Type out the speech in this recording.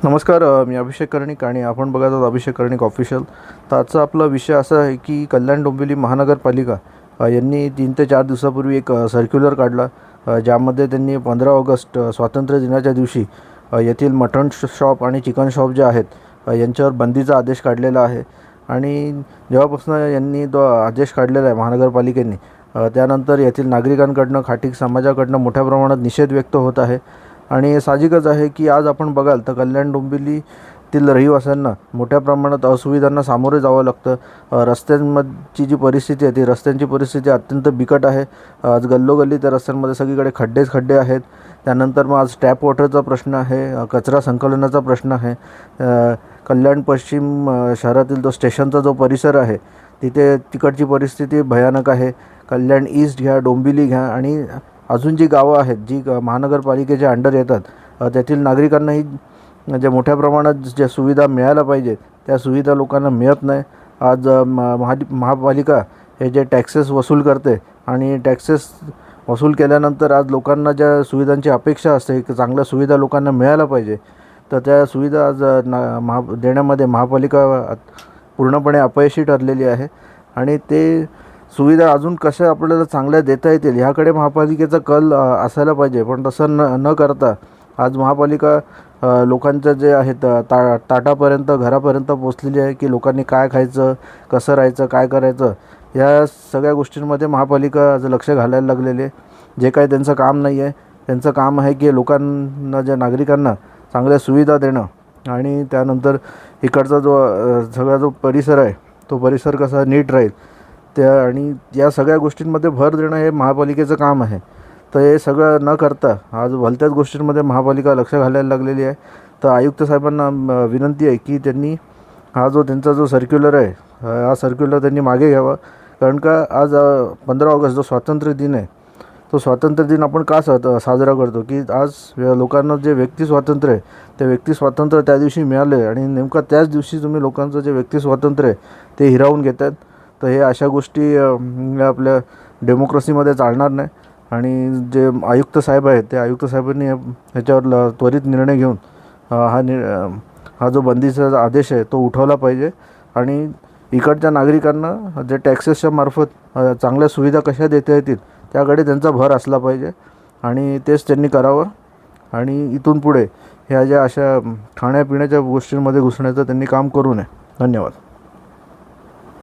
नमस्कार, मी अभिषेक कर्णिक आणि आपण बघत आहात अभिषेक कर्णिक ऑफिशियल. तर आजचा आपला विषय असा आहे की कल्याण डोंबिवली महानगरपालिका यांनी 3 ते 4 दिवसापूर्वी एक सर्क्युलर काढला, ज्यामध्ये त्यांनी 15 ऑगस्ट स्वातंत्र्य दिनाच्या दिवशी येथील मटण शॉप आणि चिकन शॉप जे आहेत यांच्यावर बंदीचा आदेश काढलेला आहे. आणि जेव्हापासून यांनी तो आदेश काढलेला आहे महानगरपालिकेने, त्यानंतर येथील नागरिकांकडनं, खाटीक समाजाकडनं मोठ्या प्रमाणात निषेध व्यक्त होत आहे. आणि साहजिकच आहे की आज आपण बघाल तर कल्याण डोंबिवलीतील रहिवाशांना मोठ्या प्रमाणात असुविधांना सामोरे जावं लागतं. रस्त्यांची जी परिस्थिती आहे, ती रस्त्यांची परिस्थिती अत्यंत बिकट आहे. आज गल्लोगल्ली त्या रस्त्यांमध्ये सगळीकडे खड्डेच खड्डे आहेत. त्यानंतर मग आज टॅप वॉटरचा प्रश्न आहे, कचरा संकलनाचा प्रश्न आहे. कल्याण पश्चिम शहरातील जो स्टेशनचा जो परिसर आहे, तिकडची परिस्थिती भयानक आहे. कल्याण ईस्ट घ्या, डोंबिवली घ्या आणि अजून जी गावं आहेत जी महानगरपालिकेच्या अंडर येतात, त्यातील नागरिकांनाही जे मोठ्या प्रमाणात ज्या सुविधा मिळायला पाहिजे त्या सुविधा लोकांना मिळत नाही. आज महापालिका हे जे टॅक्सेस वसूल करते आणि टॅक्सेस वसूल केल्यानंतर आज लोकांना ज्या सुविधांची अपेक्षा असते, की चांगल्या सुविधा लोकांना मिळायला पाहिजे, तर त्या सुविधा आज देण्यामध्ये महापालिका पूर्णपणे अपयशी ठरलेली आहे. आणि ते सुविधा अजून कशा आपल्याला चांगल्या देता येतील ह्याकडे महापालिकेचा कल असायला पाहिजे. पण तसं न करता आज महापालिका लोकांचं जे आहेत ताटापर्यंत, घरापर्यंत पोचलेली आहे की लोकांनी काय खायचं, कसं राहायचं, काय करायचं, या सगळ्या गोष्टींमध्ये महापालिका आज लक्ष घालायला लागलेली आहे. जे काही त्यांचं काम नाही आहे, त्यांचं काम आहे की लोकांना, ज्या नागरिकांना चांगल्या सुविधा देणं आणि त्यानंतर इकडचा सगळा जो परिसर आहे तो परिसर कसा नीट राहील आणि या सगळ्या गोष्टींमध्ये भर देणं हे महापालिकेचं काम आहे. तर हे सगळं न करता आज भलत्याच गोष्टींमध्ये महापालिका लक्ष घालायला लागलेली आहे. तर आयुक्त साहेबांना विनंती आहे की त्यांनी त्यांचा जो सर्क्युलर आहे, हा सर्क्युलर त्यांनी मागे घ्यावा. कारण का आज 15 ऑगस्ट जो स्वातंत्र्य दिन आहे, तो स्वातंत्र्य दिन आपण का साजरा करतो की आज लोकांना जे व्यक्ती स्वातंत्र्य आहे, ते व्यक्ती स्वातंत्र्य त्या दिवशी मिळाले आणि नेमका त्याच दिवशी तुम्ही लोकांचं जे व्यक्ती स्वातंत्र्य आहे ते हिरावून घेत आहेत. तर हे अशा गोष्टी आपल्या डेमोक्रेसीमध्ये चालणार नाही. आणि जे आयुक्त साहेब आहेत, ते आयुक्त साहेबांनी ह्याच्यावर त्वरित निर्णय घेऊन हा जो बंदीचा आदेश आहे तो उठवला पाहिजे. आणि इकडच्या नागरिकांना जे टॅक्सेसच्या मार्फत चांगल्या सुविधा कशा देता येतील त्याकडे त्यांचा भर असला पाहिजे आणि तेच त्यांनी करावं. आणि इथून पुढे ह्या ज्या अशा खाण्यापिण्याच्या गोष्टींमध्ये घुसण्याचं त्यांनी काम करू नये. धन्यवाद.